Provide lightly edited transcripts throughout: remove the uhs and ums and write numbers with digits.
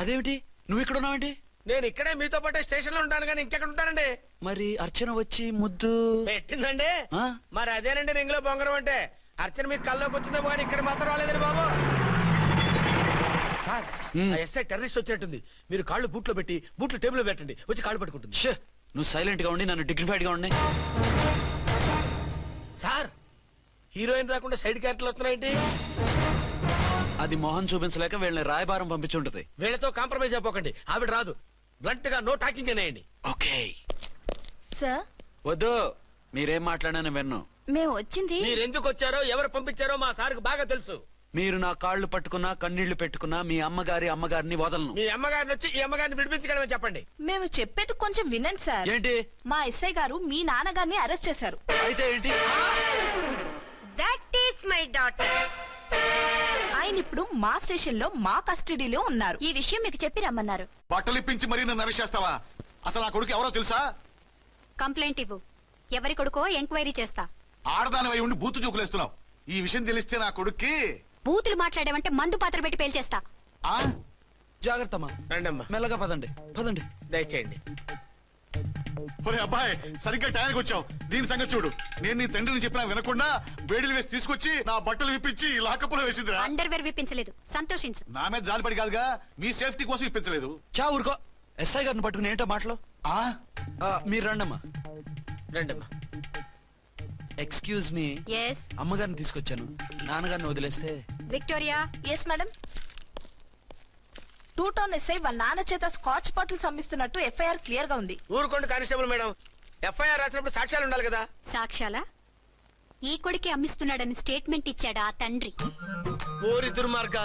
అదేమిటి నువ్వు ఇక్కడ ఉన్నావేంటి? నేను ఇక్కడే మీతో పాటే స్టేషన్ లో ఉంటాను కానీ ఇంకెక్కడ ఉంటానండి. మరి అర్చన వచ్చి ముద్దు పెట్టిందండి. మరి అదేనండి రింగ్ లో బొంగరం అంటే. అర్చన మీకు కల్లోకి వచ్చిందేమో కానీ ఇక్కడ మాత్రం రాలేదండి బాబు. సార్ ఎస్ఐ టెర్రరిస్ట్ వచ్చినట్టుంది. మీరు కాళ్ళు బూట్లో పెట్టి బూట్లు టేబుల్ లో పెట్టండి, వచ్చి కాళ్ళు పట్టుకుంటుంది. నువ్వు సైలెంట్ గా ఉండి నన్ను డిగ్నిఫైడ్ గా ఉండి. సార్ హీరోయిన్ రాకుండా సైడ్ క్యారెక్టర్లు వస్తున్నాయేంటి? అది మొహం చూపించలేక వీళ్ళని రాయబారం పంపించుంటది. వీళ్ళతో కాంప్రమైజ్ అయిపోకండి, ఆవిడ రాదు. బ్లంట్ గా నో టాకింగ్ అనేయండి. Okay sir. వద్దు, మీరేం మాట్లాడానని విన్ను. మేము వచ్చింది మీరెందుకు వచ్చారో ఎవరు పంపించారో మా సార్కి బాగా తెలుసు. మీరు నా కాళ్ళు పట్టుకున్నా కన్నీళ్లు పెట్టుకున్నా మీ అమ్మగారిని వదలను. మీ అమ్మగారిని వచ్చి ఈ అమ్మగారిని విడిపించగలమని చెప్పండి. మేము చెప్పేది కొంచెం వినండి సార్. ఏంటి? మా ఎస్ఐ గారు మీ నాన్నగారిని అరెస్ట్ చేశారు. అయితే ఏంటి? That is my daughter. ఆయన ఇప్పుడు మా స్టేషన్ లో మా కస్టడీలో ఉన్నారు. ఈ విషయం మీకు చెప్పి రమ్మన్నారు. బట్టలు ఇప్పించి మరీ నన్ను అరెస్ట్ చేస్తావా? అసలు ఆ కొడుకు ఎవరో తెలుసా? కంప్లైంట్ ఇవ్వు. ఎవరి కొడుకో ఎంక్వైరీ చేస్తా. ఆడదానివై ఉండి బూతు చూకులేస్తున్నావు. ఈ విషయం తెలిస్తే నా కొడుక్కి బూతులు మాట్లాడేవంటే మందు పాత్ర పెట్టి పేల్చేస్తా. జాగ్రత్తమ్మా, రండమ్మా. మెల్లగా పదండి పదండి. దయచేయండి. ఒరే అబ్బాయి, సరిగ్గా టైంకి వచ్చావు. దీని సంగతి చూడు. నేను నీ తండ్రిని చెప్పినా వినకుండా వేడిలు వేసి తీసుకొచ్చి నా బట్టలు విప్పించి లాకప్పులో వేసిందిరా. అండర్వేర్ విప్పించలేదు, సంతోషించు. నా మీద జాలిపడి కాదుగా, మీ సేఫ్టీ కోసం ఇప్పించలేదు. చా ఊరుకో. ఎస్ఐ గారిని పట్టుకుని ఏంటో మాటలు. మీరు రండమ్మా. రండమ్మా. Excuse me. ఎస్. అమ్మగారిని తీసుకొచ్చాను. నాన్నగారిని వదిలేస్తే. Victoria. Yes madam. 2 town SI వాళ్ళ నాన్న చేత స్కాచ్ బాటిల్స్ అమ్మిస్తున్నట్టు ఎఫ్ఐఆర్ క్లియర్ గా ఉంది. ఊరుకోండి కానిస్టేబుల్ మేడం. ఎఫ్ఐఆర్ రాసినప్పుడు సాక్ష్యాలు ఉండాలి కదా. సాక్ష్యాలా? ఈ కొడుకే అమ్మిస్తున్నాడని స్టేట్మెంట్ ఇచ్చాడా ఆ తండ్రి? ఓరి దుర్మార్గ,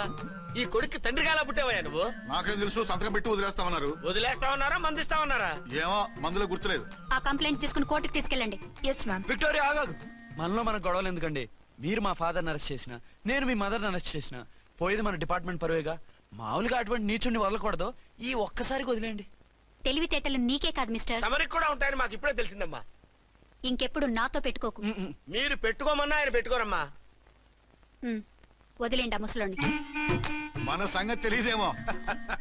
ఈ కొడుక్కి తండ్రిగా ఎలా పుట్టావయ్యా నువ్వు? నాకేం తెలుసు, సంతకం పెట్టి వదిలేస్తామన్నారు. వదిలేస్తామన్నారా మందిస్తామన్నారా? ఏమో, మందులో గుర్తులేదు. ఆ కంప్లైంట్ తీసుకుని కోర్టుకు తీసుకెళ్ళండి. Yes ma'am. విక్టోరియా ఆగాగు. మనలో మన గొడవలు ఎందుకండి? మీరు మా ఫాదర్ని అరెస్ట్ చేసిన, నేను మీ మదర్ని అరెస్ట్ చేసిన, పోయేది మన డిపార్ట్మెంట్ పరువేగా. మామూలుగా అటువంటి నీచుడిని వదలకూడదు. ఈ ఒక్కసారికి వదిలేండి. తెలివితేటలు నీకే కాదు మిస్టర్, తమరికి కూడా ఉంటాయని మాకు ఇప్పుడే తెలిసిందమ్మా. ఇంకెప్పుడు నాతో పెట్టుకోకు. మీరు పెట్టుకోమన్నా ఆయన పెట్టుకోరమ్మా. వదిలేండి ఆ ముసలోని. మన సంగతి తెలియదేమో.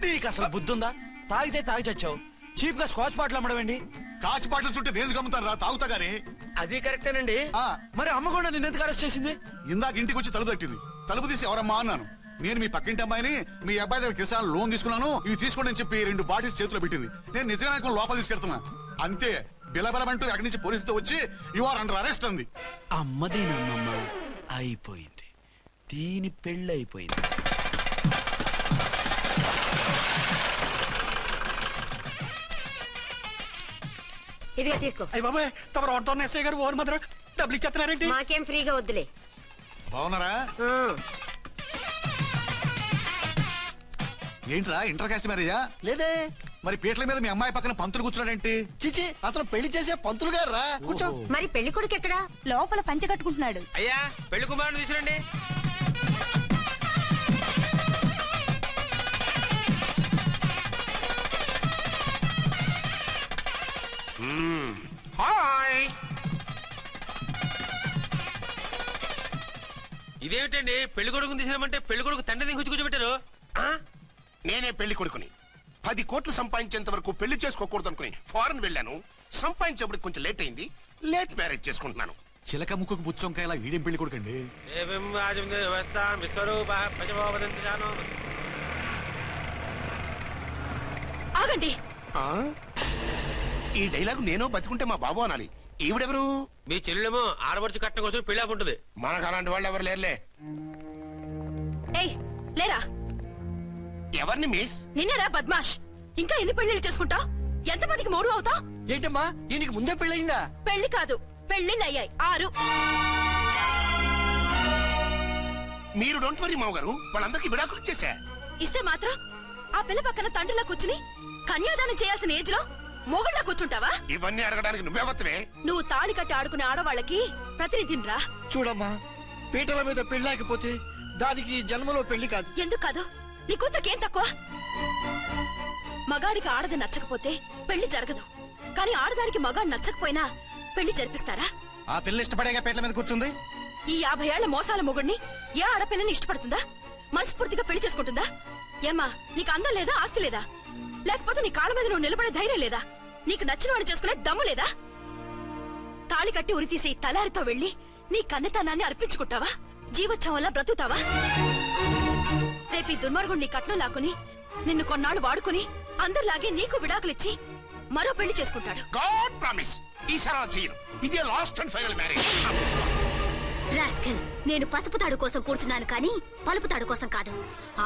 నీకు అసలు బుద్ధుందా? తాగితే తాగి చచ్చావు. చీప్ గా స్కాచ్ బాటిల్ అమ్మడమేంటి? కాచి బాటిల్స్ ఉంటే నేను గమ్ముతాను రా, తాగుతా గానీ. అది కరెక్టేనండి. మరి అమ్మ కూడా నిన్ను ఎందుకు అరెస్ట్ చేసింది? ఇందాక ఇంటికి వచ్చి తలుపు తట్టింది. తలుపు తీసి ఎవరమ్మా అన్నాను. నేను మీ పక్కింటి అమ్మాయిని, మీ అబ్బాయి దగ్గర కిసాన్ లోన్ తీసుకున్నాను, ఇవి తీసుకోండి అని చెప్పి 2 బాటిల్స్ చేతిలో పెట్టింది. నేను నిజంగా లోపల తీసుకెళ్తున్నా. అంతే, బిలబలమంటూ అక్కడి నుంచి పోలీసుతో వచ్చి యు ఆర్ అండర్ అరెస్ట్ అంది. అమ్మది నమ్మమ్మ అయిపోయింది. దీని పెళ్ళి అయిపోయింది. ఇదిగా తీసుకో. అయ్య బాబాయ్, తమరు ఆటోన్ ఎస్ఐ గారు ఓన్ మాత్రం డబ్బులు ఇచ్చేస్తున్నారేంటి? మాకేం ఫ్రీగా వద్దులే. బాగున్నారా? ఏంట్రా, ఇంటర్ కాస్ట్ మ్యారేజా? లేదే. మరి పీటల మీద మీ అమ్మాయి పక్కన పంతులు కూర్చున్నాడేంటి? చిచి, అతను పెళ్లి చేసే పంతులు గారు రా. కూర్చో. మరి పెళ్లి కొడుకు ఎక్కడా? లోపల పంచె కట్టుకుంటున్నాడు. అయ్యా, పెళ్లి కుమారుని తీసుకురండి. హాయ్. ఇదేమిటండి, పెళ్లి కొడుకుని తీసినామంటే పెళ్లి కొడుకు తండ్రి దిగి కూర్చోబెట్టారు. నేనే పెళ్లి కొడుకుని. 10 కోట్లు సంపాదించేంత వరకు పెళ్లి చేసుకోకూడదు అనుకుని ఫారెన్ వెళ్ళాను. సంపాదించేప్పుడు కొంచెం లేట్ అయింది. లేట్ మ్యారేజ్ చేసుకుంటున్నాను. చిలక ముక్కుకు బుచ్చొంకాయలా వీడేం పెళ్లి కొడుకండి? ఆగండి. ఈ డైలాగ్ నేను బతికుంటే మా బాబు అనాలి. ఈవిడెవరు? మీ చెల్లెమో ఆడబడుచు కట్టడం కోసం పెళ్లి ఆపుంటుంది. మనకు అలాంటి వాళ్ళు ఎవరు లేరులే. ఏయ్ లేరా. ఎవరిని మిస్? నిన్నరా బద్మాష్. ఇంకా ఎన్ని పెళ్లిళ్ళు చేసుకుంటావు? ఎంతమందికి మూడు అవుతావు? ఏంటమ్మా, ఈయనకి ముందే పెళ్ళయిందా? పెళ్లి కాదు, పెళ్లిళ్ళు అయ్యాయి 6. మీరు డోంట్ వరీ మామగారు, వాళ్ళందరికీ విడాకులు ఇచ్చేసా. ఇస్తే మాత్రం ఆ పిల్ల పక్కన తండ్రిలా కూర్చుని కన్యాదానం చేయాల్సిన ఏజ్ లో మొగుళ్ళ కూర్చుంటావా? ఇవన్నీ అడగడానికి నువ్వెవత్తవే? నువ్వు తాళి కట్టి ఆడుకునే ఆడవాళ్ళకి ప్రతినిధిరా. చూడమ్మా, పీటల మీద పెళ్ళాకపోతే దానికి జన్మలో పెళ్లి కాదు. ఎందుకు కాదు? నీ కూతురికేం తక్కువ? మగాడికి ఆడది నచ్చకపోతే పెళ్లి జరగదు. కానీ ఆడదానికి మగాడు నచ్చకపోయినా పెళ్లి జరిపిస్తారా? ఆ పిల్ల ఇష్టపడేగా పీటల మీద కూర్చుంది. ఈ 50 ఏళ్ల మోసాల మొగుడిని ఏ ఆడపిల్లని ఇష్టపడుతుందా? మనస్ఫూర్తిగా పెళ్లి చేసుకుంటుందా? ఏమ్మా, నీకు అందం లేదా, ఆస్తి లేదా? లేకపోతే నీ కాళ్ళ మీద నువ్వు నిలబడే ధైర్యం లేదా? నీకు నచ్చిన వాడిని చేసుకునే దమ్ము లేదా? తాళి కట్టి ఉరితీసే ఈ తలారితో వెళ్లి నీ కన్నతనాన్ని అర్పించుకుంటావా? జీవోత్సవం వల్ల బ్రతుకుతావా? రేపు ఈ దుర్మార్గుడు నీ కట్నం లాక్కుని నిన్ను కొన్నాళ్ళు వాడుకుని అందరిలాగే నీకు విడాకులిచ్చి మరో పెళ్లి చేసుకుంటాడు. గాడ్ ప్రామిస్ ఈసారి అలా చేయను. ఇదే last and final marriage. Rascal, నేను పసుపు తాడు కోసం కూర్చున్నాను కానీ పలుపు తాడు కోసం కాదు.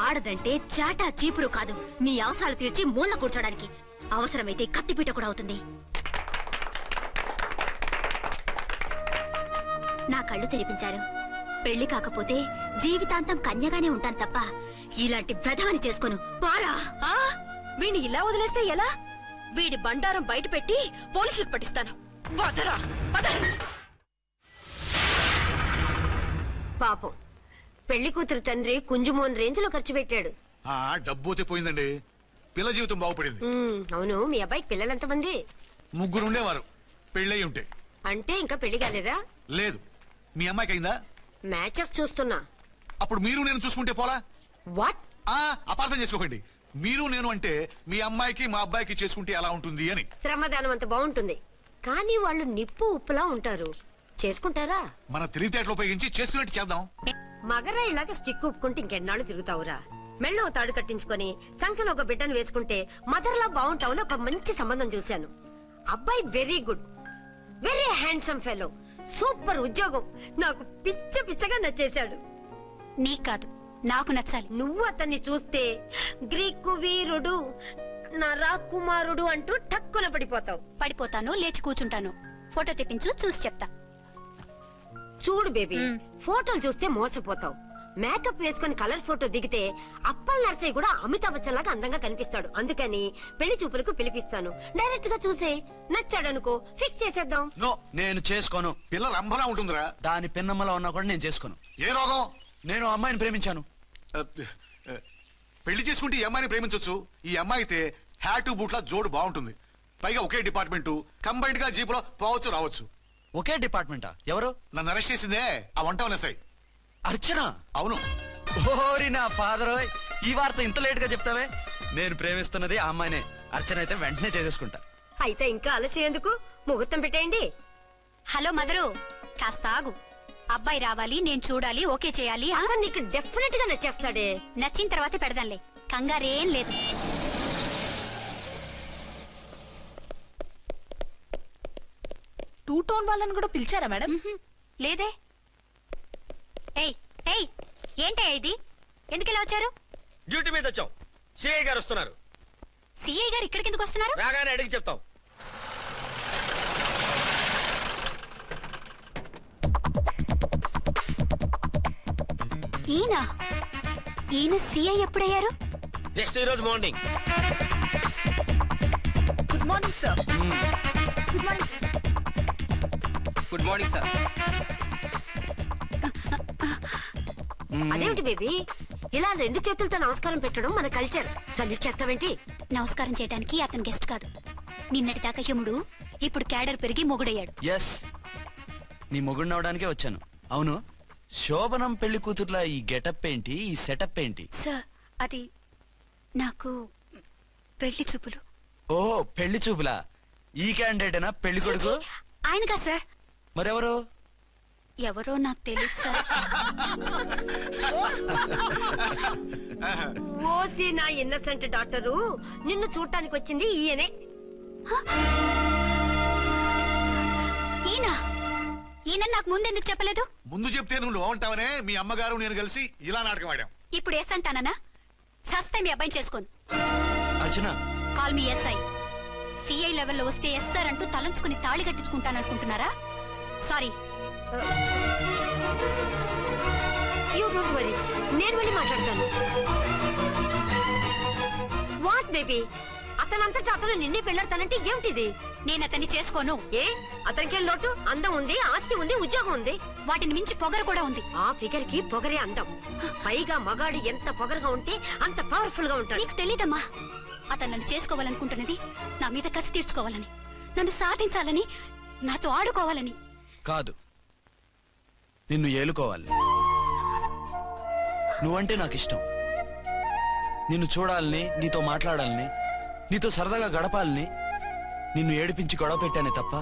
ఆడదంటే చాటా చీపురు కాదు, మీ అవసరాలు తీర్చి మూల కూర్చోడానికి. అవసరమైతే కత్తిపీట కూడా అవుతుంది. నా కళ్ళు తెరిపించారు. పెళ్లి కాకపోతే జీవితాంతం కన్యగానే ఉంటాను తప్ప ఇలాంటి బ్రధవని చేసుకోను. పారా! వీడిని ఇలా వదిలేస్తే ఎలా? వీడి బండారం బయట పెట్టి పోలీసులకు పట్టిస్తాను. వదరా, వద. పాపం పెళ్లి కూతురు తండ్రి కుంజుమోన్ రేంజ్ లో ఖర్చు పెట్టాడు. డబ్బు అయితే పోయిందండి, పిల్ల జీవితం బాగుపడింది. అవును, మీ అబ్బాయికి పిల్లలెంతమంది? 3 ఉండేవారు, పెళ్ళయి ఉంటే. అంటే ఇంకా పెళ్లి కాలేదా? లేదు. మీ అమ్మాయికి అయిందా? మ్యాచెస్ చూస్తున్నా. అప్పుడు మీరు నేను చూసుకుంటే పోలా? వాట్? అపార్థం చేసుకోకండి. మీరు నేను అంటే మీ అమ్మాయికి మా అబ్బాయికి చేసుకుంటే ఎలా ఉంటుంది అని. శ్రమదానం అంత బాగుంటుంది, కానీ వాళ్ళు నిప్పు ఉప్పులా ఉంటారు. చేసుకుంటారా? మన తెలివితేటలు ఉపయోగించి చేసుకున్నట్టు చేద్దాం. మగరా ఇలాగ స్టిక్ ఉప్పుకుంటే ఇంకెన్నాళ్ళు తిరుగుతావురా? మెళ్ళో తాడు కట్టించుకొని సంఖ్యలో ఒక బిడ్డను వేసుకుంటే మదర్లా బాగుంటావుని ఒక మంచి సంబంధం చూశాను. అబ్బాయి very good, very handsome fellow, super ఉద్యోగం. నాకు పిచ్చగా నచ్చేశాడు. నీకు కాదు, నాకు నచ్చాలి. నువ్వు అతన్ని చూస్తే గ్రీకు వీరుడు, నా రాకుమారుడు అంటూ టక్కున పడిపోతావు. పడిపోతాను, లేచి కూర్చుంటాను. ఫోటో తెప్పించు, చూసి చెప్తా. చూడు బేబీ, ఫోటోలు చూస్తే మోసపోతావు. మేకప్ వేసుకుని కలర్ ఫోటో దిగితే అప్పల్ నర్సయ్య కూడా అమితాబ్ బచ్చన్ లాగా అందంగా కనిపిస్తాడు. అందుకని పెళ్లి చూపులకు పిలిపిస్తాను. డైరెక్ట్ గా చూసే నచ్చాడనుకో, ఫిక్స్ చేసేద్దాం. నో, నేను చేసుకోను. పిల్ల రంభలా ఉంటుందిరా. దాని పిన్నమ్మలా ఉన్నా కూడా నేను చేసుకోను. ఏ రోగం? నేను అమ్మాయిని ప్రేమించాను. పెళ్లి చేసుకుంటే ఈ అమ్మాయిని ప్రేమించొచ్చు. ఈ అమ్మాయి అయితే హ్యాటు బూట్ల జోడు బాగుంటుంది. పైగా ఒకే డిపార్ట్మెంట్, కంబైన్డ్ గా జీపులో పోవచ్చు రావచ్చు. ఒకే డిపార్ట్మెంటా? ఎవరు? నన్ను అరెస్ట్ చేసిందే ఆ వంట ఉన్నసాయి. అర్చన? అవును. ఓరి నా ఫాదర్, ఈ వార్త ఇంత లేట్ గా చెప్తావే. నేను ప్రేమిస్తున్నది ఆ అమ్మాయినే. అర్చన అయితే వెంటనే చేసేసుకుంటా. అయితే ఇంకా ఆలస్యం ఎందుకు, ముహూర్తం పెట్టేయండి. హలో మదరు, కాస్త ఆగు. అబ్బాయి రావాలి, నేను చూడాలి, ఓకే చేయాలి. అతను నీకు డెఫినెట్ గా నచ్చేస్తాడే. నచ్చిన తర్వాతే పెడదాంలే, కంగారేం లేదు. టూ టోన్ వాళ్ళని కూడా పిలిచారా మేడం? లేదే. ఏయ్ ఏయ్, ఏంటే ఇది? ఎందుకెలా వచ్చారు? డ్యూటీ మీద వచ్చాం. సిఐ గారు వస్తున్నారు. సిఐ గారు ఇక్కడికి ఎందుకు వస్తున్నారు? రాగానే అడిగి చెప్తాం. ఈయన సిఐ ఎప్పుడయ్యారు? నెక్స్ట్ ఈ రోజు morning. Good morning sir. Good morning sir. Good morning sir. అదేమిటి బేబీ, ఇలా 2 చేతులతో నమస్కారం పెట్టడం మన కల్చర్. సల్యూట్ చేస్తావేంటి? నమస్కారం చేయడానికి అతను గెస్ట్ కాదు. నిన్నటి దాకా యముడు, ఇప్పుడు క్యాడర్ పెరిగి మొగుడయ్యాడు. ఎస్, నీ మొగుడినవడానికే వచ్చాను. అవును, శోభనం పెళ్లి కూతుర్లా ఈ గెటప్ ఏంటి, ఈ సెటప్ ఏంటి? సార్, అది నాకు పెళ్లి చూపులు. ఓ, పెళ్లి చూపులా? ఈ క్యాండిడేటేనా పెళ్లి కొడుకు? ఆయనగా సార్. మరెవరు? ఎవరో నాకు తెలియదు సార్. ఓసి నా ఇన్నసెంట్ డాక్టరు, నిన్ను చూడటానికి వచ్చింది ఈయనే. ఈయన నాకు ముందెందుకు చెప్పలేదు? ముందు చెప్తే నువ్వు బాగుంటావనే మీ అమ్మగారు నేను కలిసి ఇలా నాటకం ఆడాం. ఇప్పుడు ఎస్ అంటానా? సస్తే మీ అబ్బాయిని చేసుకోను. అర్చన, కాల్ మీ ఎస్ఐ. సిఐ లెవెల్లో వస్తే ఎస్ఆర్ అంటూ తలంచుకుని తాళి కట్టించుకుంటాననుకుంటున్నారా? సారీ. యూ డోంట్ వరీ, నేను వెళ్ళి మాట్లాడతాను. వాట్ బేబీ, అతనంతటా అతను నిన్నే పెళ్ళాడతానంటే ఏమిటిది? నేను అతన్ని చేసుకోను. ఏ, అతనికేం లోటు? అందం ఉంది, ఆస్తి ఉంది, ఉద్యోగం ఉంది. వాటిని మించి పొగరు కూడా ఉంది. ఆ ఫిగర్ కి పొగరే అందం. పైగా మగాడు ఎంత పొగరుగా ఉంటే అంత పవర్ఫుల్ గా ఉంటాడు. నీకు తెలీదమ్మా, అతను నన్ను చేసుకోవాలనుకుంటున్నది నా మీద కసి తీర్చుకోవాలని, నన్ను సాధించాలని, నాతో ఆడుకోవాలని కాదు, నిన్ను ఏలుకోవాలి. నువ్వంటే నాకు ఇష్టం. నిన్ను చూడాలని, నీతో మాట్లాడాలని, నీతో సరదాగా గడపాలని, నిన్ను ఏడిపించి గొడవ పెట్టానే తప్ప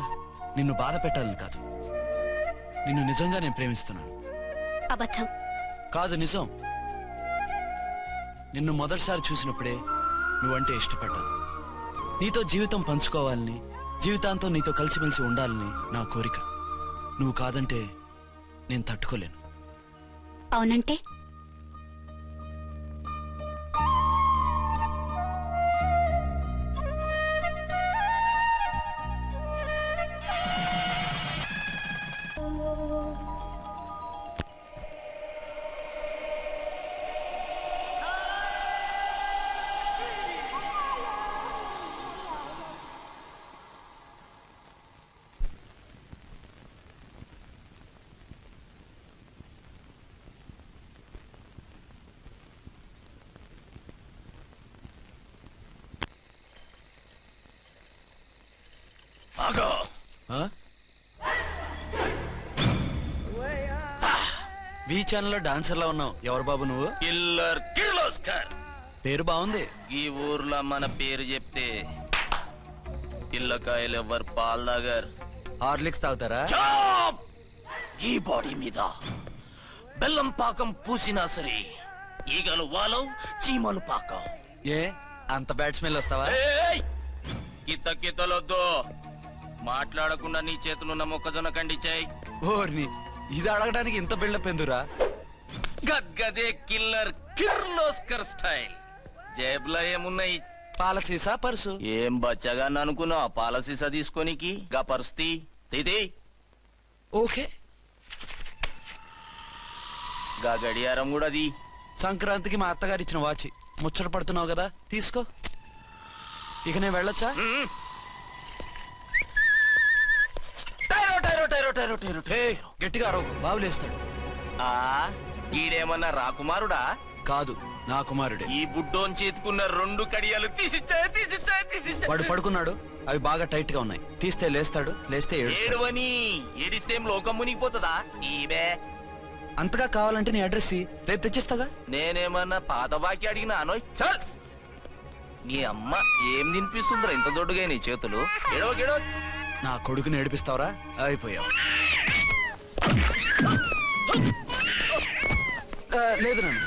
నిన్ను బాధ పెట్టాలని కాదు. నిన్ను నిజంగా నేను ప్రేమిస్తున్నాను. అబద్ధం. కాదు, నిజం. నిన్ను మొదటిసారి చూసినప్పుడే నువ్వంటే ఇష్టపడ్డాను. నీతో జీవితం పంచుకోవాలని, జీవితాంతం నీతో కలిసిమెలిసి ఉండాలని నా కోరిక. నువ్వు కాదంటే నేను తట్టుకోలేను. అవునంటే వి ఛానల్లో డాన్సర్లా ఉన్నావు. ఎవరు బాబు నువ్వు? కిల్లర్ కిర్లోస్కర్. పేరు బాగుంది. ఈ ఊర్లో మన పేరు చెప్తే పిల్లకాయలు ఎవరు పాల్ తాగర్. హార్లిక్స్ తాగుతారా? ఈ బాడీ మీద బెల్లం పాకం పూసినా సరే ఈగలు వాలవు, చీమలు పాకం. ఏ అంత బ్యాడ్ స్మెల్ వస్తావా? కిత కితలొద్దు. మాట్లాడకుండా నీ చేతులున్న మొక్కజొన్న కండిచాయి. ఓర్ని, ఇది అడగడానికి ఇంత బిల్డప్ ఎందురా? గద్గదే కిల్లర్ కిర్లోస్కర్ స్టైల్. జేబులో ఏమున్నాయి? పాలసీసా, పర్సు? ఏం బచ్చగా అనుకున్నావు? పాలసీసా తీసుకోనికి గా పరిస్థితి తీది. ఓకే. గా గడియారం కూడా అది. సంక్రాంతికి మా అత్తగారు ఇచ్చిన వాచి. ముచ్చట పడుతున్నావు కదా, తీసుకో. ఇక నేను వెళ్ళొచ్చా? గట్టిగా అరవకు, బావులేస్తాడు. ఈడేమన్నా రాకుమారుడా? కాదు, నా కుమారుడే. ఈ బుడ్డోన్ చేతుకున్న 2 కడియాలు తీసిచ్చాయి. వాడు పడుకున్నాడు, అవి బాగా టైట్ గా ఉన్నాయి. తీస్తే లేస్తాడు, లేస్తే ఏడవని. ఏడిస్తే లోకం మునిగిపోతుందా? ఈబే అంతగా కావాలంటే నీ అడ్రస్ రేపు తెచ్చిస్తాగా. నేనేమన్నా పాత బాకి అడిగినా అనోయ్. చల్, నీ అమ్మ ఏం తినిపిస్తుందిరా ఇంత దొడ్డుగా నీ చేతులు? ఏడవ నా కొడుకుని ఏడిపిస్తావరా? అయిపోయావు. లేదు నన్ను.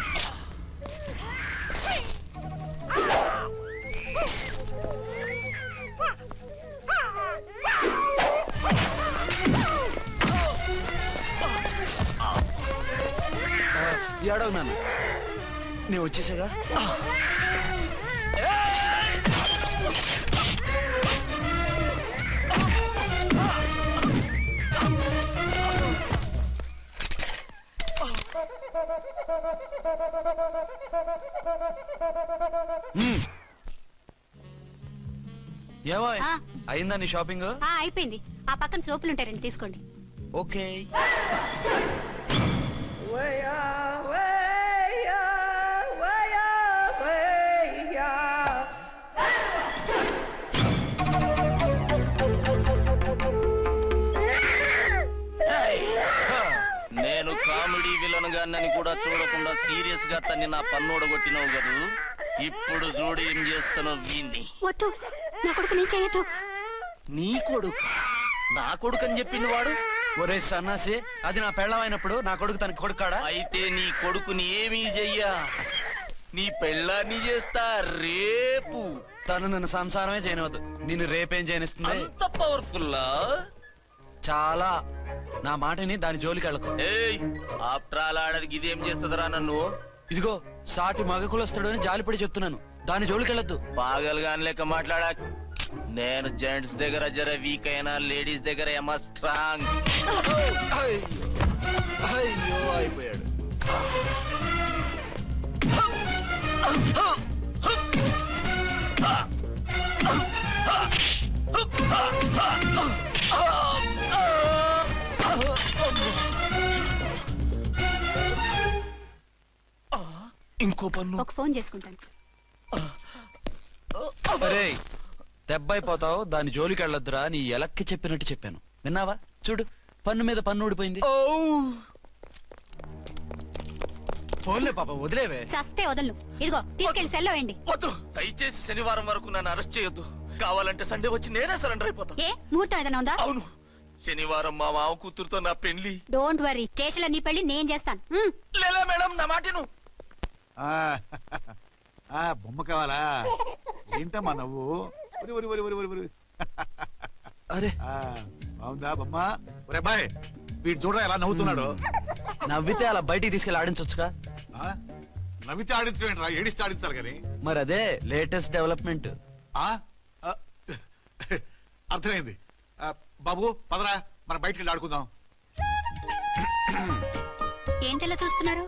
ఏడవు నన్ను. నేను వచ్చేసాగా. ఏమో అయిందా నీ షాపింగ్? అయిపోయింది. ఆ పక్కన సోపులుంటాయి, రండి తీసుకోండి. ఓకే. నేను కామెడీ విలన్ గాన్నని కూడా చూడకుండా సీరియస్ గా తన్ని నా పన్నోడ కొట్టినావు కదూ. ఇప్పుడు చూడు ఏం చేస్తానో వీణ్ణి. వద్దు, నా కొడుకు నేను చేయొద్దు. నీ కొడుకు? నా కొడుకు అని చెప్పింది వాడు. ఒరే సన్నాసి, అది నా పెళ్ళమైనప్పుడు నా కొడుకు తన కొడుకాడా? అయితే నీ కొడుకుని ఏమీ చెయ్యా, నీ పెళ్ళాన్ని చేస్తా రేపు. తను నన్ను సంసారమే చేయనవద్దు, నిన్ను రేపేం చేయనిస్తుంది? అంత పవర్ఫుల్లా? చాలా. నా మాటని దాని జోలికి వెళ్ళకు. ఏయ్, ఆఫ్టర్ ఆల్ ఆడదికి ఇదేం చేస్తుందిరా నన్ను? ఇదిగో సాటి మగకులొస్తాడు అని జాలిపడి చెప్తున్నాను, దాని జోలికి వెళ్ళొద్దు. పాగలుగాని లెక్క మాట్లాడా. నేను జెంట్స్ దగ్గర జర వీక్ అయినా లేడీస్ దగ్గర ఏమో స్ట్రాంగ్. అయ్యో అయిపోయాడు. ఇంకో పన్ను. ఒక ఫోన్ చేసుకుంటాను. అరే దెబ్బైపోతావు, దాని జోలికి వెళ్ళొద్దురా. నీ ఎలక్కి చెప్పినట్టు చెప్పాను, విన్నావా? చూడు, పన్ను మీద పన్ను ఊడిపోయింది. ఫోన్లే పాప వదిలేవే. సస్తే వదలను. ఇదిగో తీసుకెళ్లి సెల్లో వేయండి. వద్దు, దయచేసి శనివారం వరకు నన్ను అరెస్ట్ చేయొద్దు. కావాలంటే సండే వచ్చి నేనే సరెండర్ అయిపోతా. ఏ ముహూర్తం ఏదైనా ఉందా? అవును, శనివారం మా మామ కూతురుతో నా పెళ్లి. డోంట్ వరీ, స్టేషన్ లో నీ పెళ్లి నేను చేస్తాను. లేలా మేడం, నా మాటను. బొమ్మ కావాలా? ఏంటమ్మా నవ్వు? అరే బాగుందా బొమ్మ? ఒరే బాయ్, వీడు చూడరా ఎలా నవ్వుతున్నాడు. నవ్వితే అలా బయటికి తీసుకెళ్ళి ఆడించొచ్చుగా. నవ్వితే ఆడించడం, ఏడిస్తే ఆడించాలి కానీ. మరి అదే లేటెస్ట్ డెవలప్మెంట్. అర్థమైంది. బాబు పదరా, మనం బయటికి వెళ్ళి ఆడుకుందాం. ఏంటలా చూస్తున్నారు?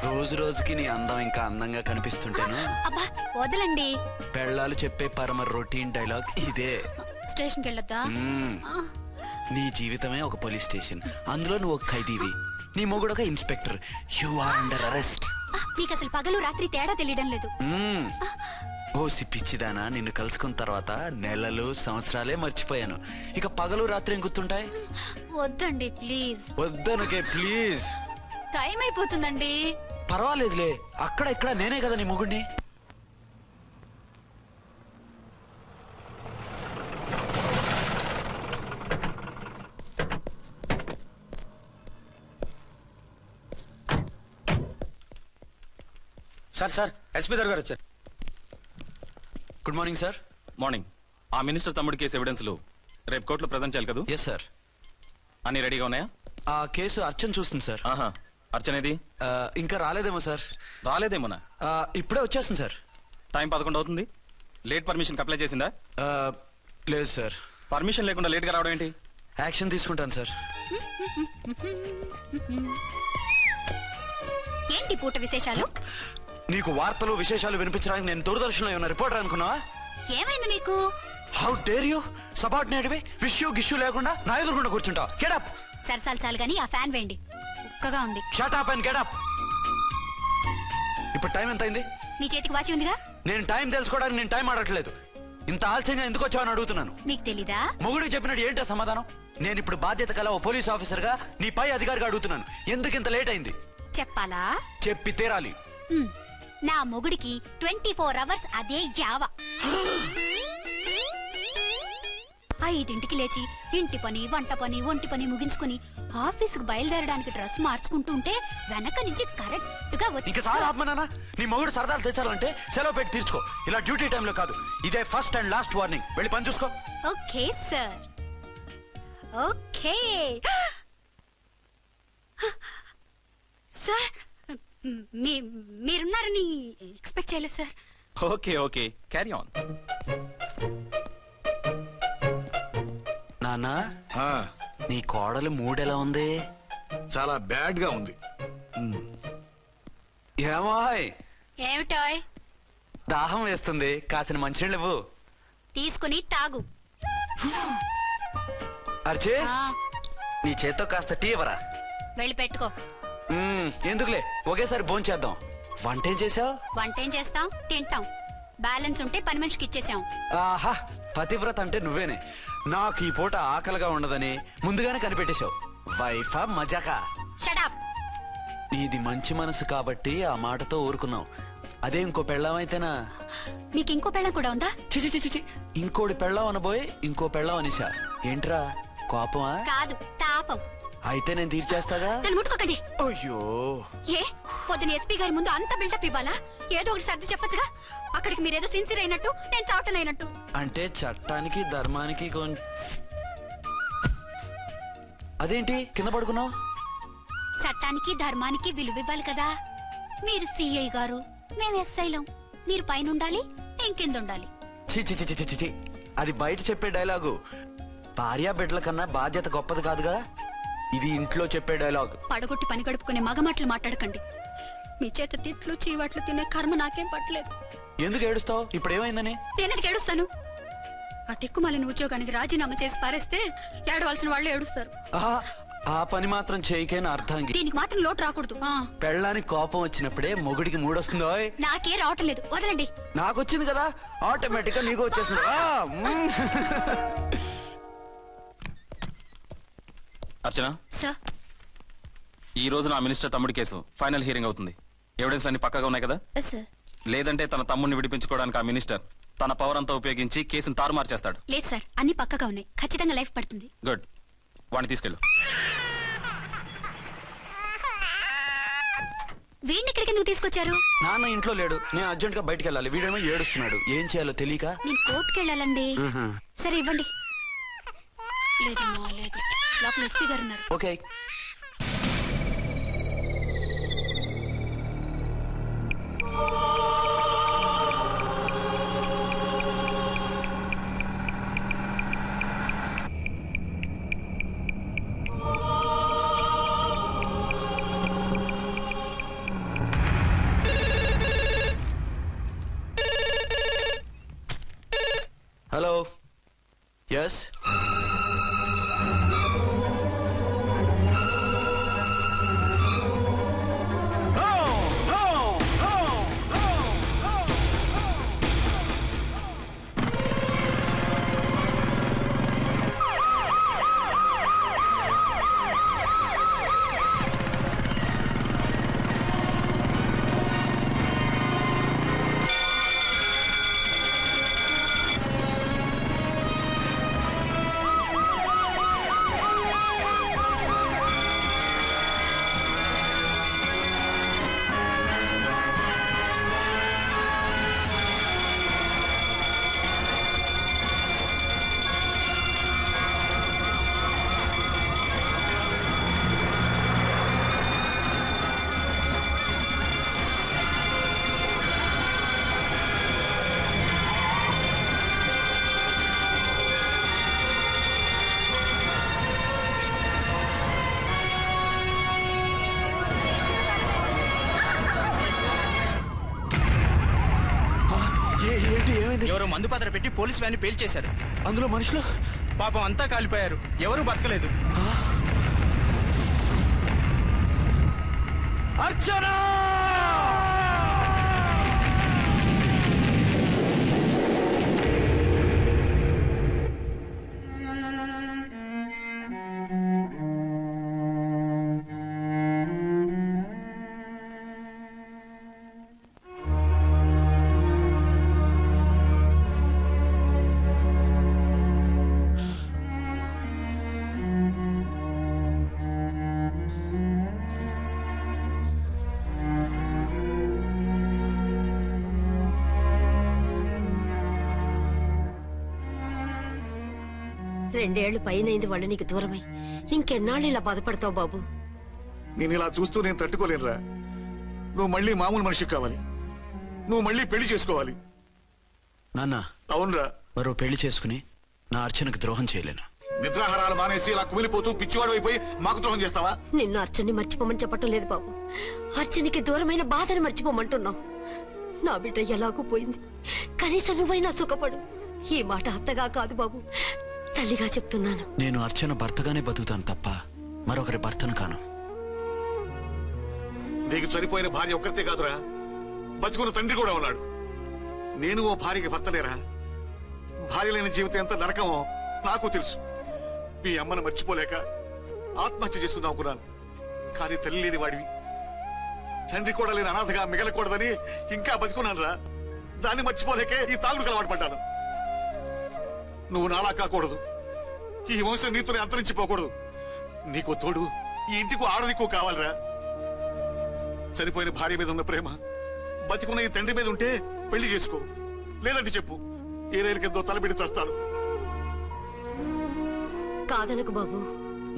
రోజు రోజుకి నీ అందం ఇంకా అందంగా కనిపిస్తుంటాను. అబ్బా వదలండి. పెళ్ళాలు చెప్పే పరమ రొటీన్ డైలాగ్ ఇదే. స్టేషన్కి వెళ్ళొద్దా? నీ జీవితమే ఒక పోలీస్ స్టేషన్, అందులో నువ్వు ఒక ఖైదీవి, నీ మొగుడు ఒక inspector. You are under arrest. మీకు అసలు పగలు రాత్రి తేడా తెలియడం లేదు. ఓ సిప్పిచ్చిదానా, నిన్ను కలుసుకున్న తర్వాత నెలలు సంవత్సరాలే మర్చిపోయాను. ఇక పగలు రాత్రి ఏం గుర్తుంటాయి? వద్దండి ప్లీజ్. వద్దనకే ప్లీజ్. టైం అయిపోతుందండి. పర్వాలేదులే, అక్కడ ఇక్కడ నేనే కదా నీ మొగుడిని. సార్ ఎస్పీ గారు వచ్చారు. Good morning sir. మార్నింగ్. ఆ మినిస్టర్ తమ్ముడి కేసు ఎవిడెన్స్లు రేపు కోర్టులో ప్రెజెంట్ చేయాలి కదా? Yes sir. అన్ని రెడీగా ఉన్నాయా? ఆ కేసు అర్చన చూస్తుంది సార్. ఆహా, అర్చనేది? ఇంకా రాలేదేమో సార్. రాలేదేమోనా? ఇప్పుడే వచ్చేస్తుంది సార్. టైం 11 అవుతుంది. లేట్ పర్మిషన్ అప్లై చేసిందా? లేదు సార్. పర్మిషన్ లేకుండా లేట్గా రావడం ఏంటి? యాక్షన్ తీసుకుంటాను సార్. ఏంటి పూట విశేషాలు? నీకు వార్తలు విశేషాలు వినిపించడానికి నేను దూరదర్శన్లో ఉన్న రిపోర్టర్ అనుకున్నావా? ఏమైంది మీకు? హౌ డేర్ యూ సబార్డినేట్వి విష్యూ గిష్యూ లేకుండా నా ఎదురుకుండా కూర్చుంటావు. Get up. సరసాలు చాలు గానీ ఆ ఫ్యాన్ వేయండి, ఉక్కగా ఉంది. Shut up and get up. ఇప్పుడు టైం ఎంత అయింది? నీ చేతికి వాచి ఉందిగా. నేను టైం తెలుసుకోవడానికి నేను టైం ఆడట్లేదు. ఇంత ఆలస్యంగా ఎందుకు వచ్చావని అడుగుతున్నాను. మీకు తెలీదా? మొగుడికి చెప్పినట్టు ఏంటో సమాధానం? నేను ఇప్పుడు బాధ్యత కల ఓ పోలీస్ ఆఫీసర్ గా నీ పై అధికారిగా అడుగుతున్నాను. ఎందుకు ఇంత లేట్ అయింది? చెప్పాలా? చెప్పి తీరాలి. నా మొగుడికి 24 hours అదే యావ. 5ంటికి లేచి ఇంటి పని, వంట పని, ఒంటి పని ముగించుకుని ఆఫీసుకు బయలుదేరడానికి డ్రెస్ మార్చుకుంటూ ఉంటే వెనక నుంచి కరెక్ట్ గా వచ్చి. ఇంకా చాలా ఆత్మనానా, నీ మొగుడు సరదాలు తెచ్చాలంటే సెలవు పెట్టి తీర్చుకో. ఇలా డ్యూటీ టైంలో కాదు. ఇదే ఫస్ట్ అండ్ లాస్ట్ వార్నింగ్. వెళ్ళి పని చూసుకో. Okay sir. Okay sir. మీరున్నారని ఎక్స్పెక్ట్ చేయలేదు సార్. Okay okay, carry on. నానా, నీ కోడలు మూడెలా ఉంది? చాలా బ్యాడ్ గా ఉంది. ఏమాయ్? ఏమిటాయ్? దాహం వేస్తుంది, కాసిన మంచినీళ్ళు ఇవ్వు. తీసుకుని తాగు. అర్చే, నీ చేత్తో కాస్త టీ ఇవ్వరా. వెళ్ళి పెట్టుకో. ఎందుకులే, ఒకేసారి భోంచేద్దాం. వంటేం చేసావు? వంటేం చేస్తాం, తింటాం. బ్యాలెన్స్ ఉంటే పని మనిషికి ఇచ్చేసాం. ఆహా, పతివ్రత అంటే నువ్వేనే. నాకు ఈ పూట ఆకలిగా ఉండదని ముందుగానే కనిపెట్టేశావు. వైఫా మజాకా? Shut up. నీది మంచి మనసు కాబట్టి ఆ మాటతో ఊరుకున్నావు. అదే ఇంకో పెళ్ళాం అయితేనా? మీకు ఇంకో పెళ్ళం కూడా ఉందా? చిచి చిచి చి, ఇంకోటి పెళ్ళాం అనబోయి ఇంకో పెళ్ళాం అనేసా. ఏంట్రా కోపమా? కాదు, తాపం. అయితే నేను తీర్చేస్తాగా. నన్ను ముట్టుకోకండి. అయ్యో, ఏ పొద్దున ఎస్పీ గారి ముందు అంత బిల్డప్ ఇవ్వాలా? ఏదో ఒకటి సర్ది చెప్పచ్చుగా. అక్కడికి మీరేదో సిన్సియర్ అయినట్టు, నేను చావటం అయినట్టు. అంటే చట్టానికి ధర్మానికి అదేంటి కింద పడుకున్నావు? చట్టానికి ధర్మానికి విలువ ఇవ్వాలి కదా. మీరు సిఐ గారు, మేము ఎస్ఐలం. మీరు పైన ఉండాలి, నేను కింద ఉండాలి. చిచి చిచి చిచి చి, అది బయట చెప్పే డైలాగు. భార్యా బిడ్డల కన్నా బాధ్యత గొప్పది కాదుగా. ఇది ఇంట్లో చెప్పే డైలాగ్. పడగొట్టి పని గడుపుకునే మగమాటలు మాట్లాడకండి. మీ చేత తిట్లు చీవాట్లు తినే కర్మ నాకేం పట్టలేదు. ఎందుకు ఏడుస్తావు? ఇప్పుడు ఏమైందని? నేనెందుకు ఏడుస్తాను? ఆ తిక్కుమాలిన ఉద్యోగానికి రాజీనామా చేసి పారేస్తే ఏడవలసిన వాళ్ళు ఏడుస్తారు. ఆ పని మాత్రం చేయకేన అర్థంగి. దీనికి మాత్రం లోటు రాకూడదు. పెళ్ళానికి కోపం వచ్చినప్పుడే మొగుడికి మూడొస్తుందో. నాకే రావటం లేదు, వదలండి. నాకు వచ్చింది కదా, ఆటోమేటిక్ గా నీకు వచ్చేసింది. అర్చన సార్, ఈ రోజు నా మినిస్టర్ తమ్ముడి కేసు ఫైనల్ హియరింగ్ అవుతుంది. ఎవిడెన్స్ అన్ని పక్కగా ఉన్నాయి కదా? సార్. లేదంటే తన తమ్ముడిని విడిపించుకోవడానికి ఆ మినిస్టర్ తన పవర్ అంతా ఉపయోగించి కేసును తారుమారు చేస్తాడు. లేదు సార్, అన్ని పక్కగా ఉన్నాయి. ఖచ్చితంగా లైఫ్ పడుతుంది. గుడ్, వాడిని తీసుకెళ్ళు. వీడిని ఇక్కడికి ఎందుకు తీసుకొచ్చారు? నాన్న ఇంట్లో లేడు, నేను అర్జెంట్ గా బయటికి వెళ్ళాలి. వీడేమో ఏడుస్తున్నాడు, ఏం చేయాలో తెలియక. నేను కోర్టుకి వెళ్ళాలండి. సరే ఇవ్వండి. లేదమ్మా లేదు, లోపల ఎస్పీ గారు ఉన్నారు. ఓకే. హలో. ఎస్. ఏంటి, ఏమైంది? ఎవరో మందు పాత్ర పెట్టి పోలీస్ వ్యాన్ పేల్చేశారు. అందులో మనుషులు పాపం అంతా కాలిపోయారు, ఎవరు బతకలేదు. అర్చనా! రెండేళ్లు పైనైంది వాళ్ళు నీకు దూరమై. ఇంకెన్నాళ్ళు ఇలా బాధపడతావు బాబు? నేను ఇలా చూస్తూ నేను తట్టుకోలేనురా. నువ్వు మళ్ళీ మామూలు మనిషి కావాలి, నువ్వు మళ్ళీ పెళ్లి చేసుకోవాలి. నాన్న. అవునరా. మరో పెళ్లి చేసుకుని నా అర్చనకు ద్రోహం చేయలేను. నిద్రాహారాలు మానేసి ఇలా కుమిలిపోతూ పిచ్చివాడు అయిపోయి మాకు ద్రోహం చేస్తావా? నిన్ను అర్చన్ని మర్చిపోమని చెప్పటం లేదు బాబు, అర్చనికి దూరమైన బాధను మర్చిపోమంటున్నావు. నా బిడ్డ ఎలాగూ పోయింది, కనీసం నువ్వైనా సుఖపడు. ఈ మాట అత్తగా కాదు బాబు, తల్లిగా చెప్తున్నాను. నేను అర్చన భర్తగానే బతుకుతాను తప్ప మరొకరి భర్తను కాను. నీకు చనిపోయిన భార్య ఒక్కరితే కాదురా, బతుకున్న తండ్రి కూడా ఉన్నాడు. నేను ఓ భార్యకి భర్తలేరా? భార్య లేని జీవితం ఎంత నరకమో నాకు తెలుసు. మీ అమ్మను మర్చిపోలేక ఆత్మహత్య చేసుకుందాం అనుకున్నాను. కానీ తల్లి లేని వాడివి, తండ్రి కూడా లేని అనాథగా మిగలకూడదని ఇంకా బతుకున్నాను రా. దాన్ని మర్చిపోలేకే ఈ తాగుడుకు అలవాటు పడ్డాను. నువ్వు నాలా కాకూడదు, ఈ వంశం నీతోనే అంతరించిపోకూడదు. నీకు తోడు ఈ ఇంటికి ఆడదికు కావాలిరా. చనిపోయిన భార్య మీద ఉన్న ప్రేమ బతికున్న ఈ తండ్రి మీద ఉంటే పెళ్లి చేసుకో, లేదంటే చెప్పు, ఏ రైలు కిందో తలబిడి చేస్తాను. కాదనకు బాబు.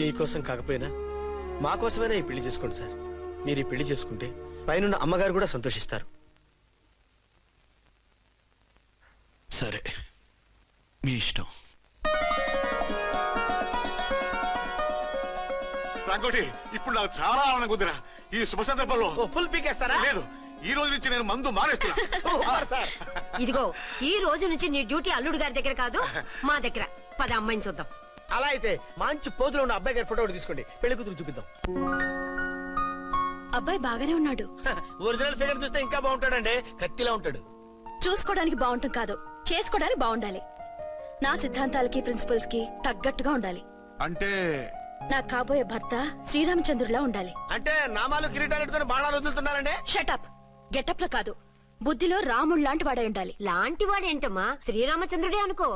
మీకోసం కాకపోయినా మా కోసమైనా ఈ పెళ్లి చేసుకోండి సార్. మీరు ఈ పెళ్లి చేసుకుంటే పైన అమ్మగారు కూడా సంతోషిస్తారు. సరే, మీ ఇష్టం. రంగోటి, ఇప్పుడు నాకు చాలా ఆనందంగా ఉందిరా. ఈ శుభ సందర్భంలో ఫుల్ పీకేస్తారా? లేదు, ఈ రోజు నుంచి నేను మందు మానేస్తున్నా. ఇదిగో, ఈ రోజు నుంచి నీ డ్యూటీ అల్లుడు గారి దగ్గర కాదు, మా దగ్గర. పద అమ్మాయిని చూద్దాం. అలా అయితే మంచి పోజులో ఉన్న అబ్బాయి గారి ఫోటో ఒకటి తీసుకోండి, పెళ్లి కూతురు చూపిద్దాం. అబ్బాయి బాగానే ఉన్నాడు. ఒరిజినల్ ఫిగర్ చూస్తే ఇంకా బాగుంటాడండి, కత్తిలా ఉంటాడు. చూసుకోవడానికి బాగుంటాం కాదు, చేసుకోవడానికి బాగుండాలి. నా సిద్ధాంతాలకి ప్రిన్సిపల్స్ కి తగ్గట్టుగా ఉండాలి. అంటే నా కాబోయే భర్త శ్రీరామచంద్రులా ఉండాలి. అంటే నామాలు కిరీటాలు ఎట్టుకుని బాణాలు వదులుతున్నారండి. షటప్. గెటప్ లో కాదు, బుద్ధిలో రాముడు లాంటి వాడే ఉండాలి. లాంటి వాడేంటమ్మా, శ్రీరామచంద్రుడే అనుకో.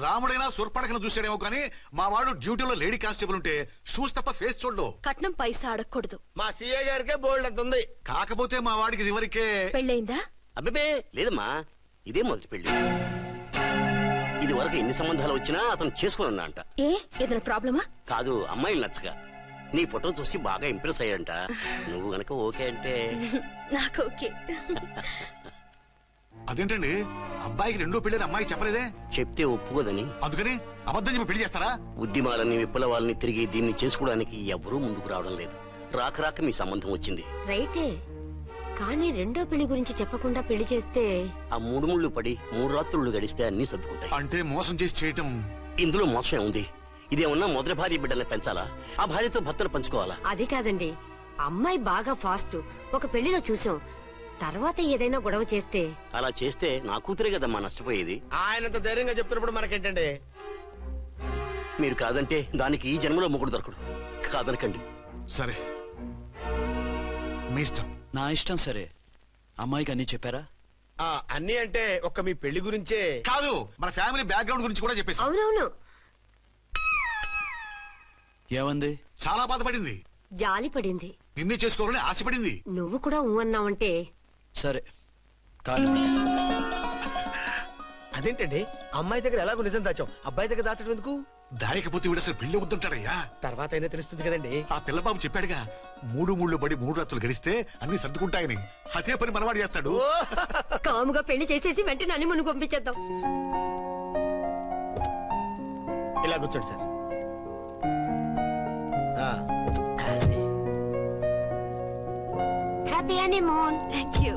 రాముడైనా సూర్పడకను చూసాడేమో కానీ మా వాడు డ్యూటీలో లేడీ కానిస్టేబుల్ ఉంటే షూస్ తప్ప ఫేస్ చూడడు. కట్నం పైసా అడగకూడదు. మా సీఏ గారికే బోల్డ్ అంత ఉంది. కాకపోతే మా వాడికి ఇదివరకే పెళ్ళయిందా? అబ్బే లేదమ్మా, ఇదే మొదటి పెళ్లి. ఇది వరకు ఎన్ని సంబంధాలు వచ్చినా అతను చేసుకున్నా అంట. ఏ ఏదైనా ప్రాబ్లమా? కాదు, అమ్మాయిలు నచ్చగా నీ ఫోటో చూసి బాగా ఇంప్రెస్ అయ్యాడంట. నువ్వు గనక ఓకే అంటే నాకు ఓకే. అదేంటండి, అబ్బాయికి రెండో పెళ్లి అమ్మాయి చెప్పలేదే? చెప్తే ఒప్పుకోదని. అందుకని అబద్ధం చెప్పి పెళ్లి చేస్తారా? ఉద్యమాలని విప్లవాలని తిరిగి దీన్ని చేసుకోవడానికి ఎవరూ ముందుకు రావడం లేదు. రాక రాక మీ సంబంధం వచ్చింది. రైటే, కానీ రెండో పెళ్లి గురించి చెప్పకుండా పెళ్లి చేస్తే ఆ 3 ముళ్ళు పడి 3 రాత్రులు గడిస్తే అన్ని సర్దుకుంటాయి. అంటే మోసం చేసి చేయటం. ఇందులో మోసం ఉంది. ఇదేమన్నా మొదటి భార్య బిడ్డల్ని పెంచాలా, ఆ భార్యతో భర్తను పంచుకోవాలా? అది కాదండి, అమ్మాయి బాగా ఫాస్ట్. ఒక పెళ్లిలో చూసాం, తర్వాత ఏదైనా గొడవ చేస్తే. అలా చేస్తే నా కూతురే కదమ్మా నష్టపోయేది. ఆయనంత ధైర్యంగా చెప్తున్నప్పుడు మనకేంటండి? మీరు కాదంటే దానికి ఈ జన్మలో మొగుడు దొరకడు. కాదనకండి. సరే, మీ ఇష్టం. నా ఇష్టం. సరే, అమ్మాయికి అన్ని చెప్పారా? అన్ని అంటే ఒక్క మీ పెళ్లి గురించే కాదు, మన ఫ్యామిలీ బ్యాక్గ్రౌండ్ గురించి కూడా చెప్పేసి. అవునవును. ఏమంది? చాలా బాధపడింది, జాలి పడింది, నిన్నే చేసుకోవాలని ఆశపడింది. నువ్వు కూడా ఊ అన్నావంటే. సరే కాదు. అదేంటండి, అమ్మాయి దగ్గర ఎలాగో నిజం దాచాం, అబ్బాయి దగ్గర దాచడం ఎందుకు? దాయకపోతే వీడు అసలు పెళ్లి వద్దంటాడయ్యా. తర్వాత అయినా తెలుస్తుంది కదండి. ఆ పిల్లబాబు చెప్పాడుగా, 3 ముళ్ళు పడి 3 రాత్రులు గడిస్తే అన్ని సర్దుకుంటాయని. అదే పని మనవాడు చేస్తాడు. కాముగా పెళ్లి చేసేసి వెంటనే హనీమూన్ పంపించేద్దాం. ఇలా కూర్చోండి sir. Happy honeymoon. Thank you.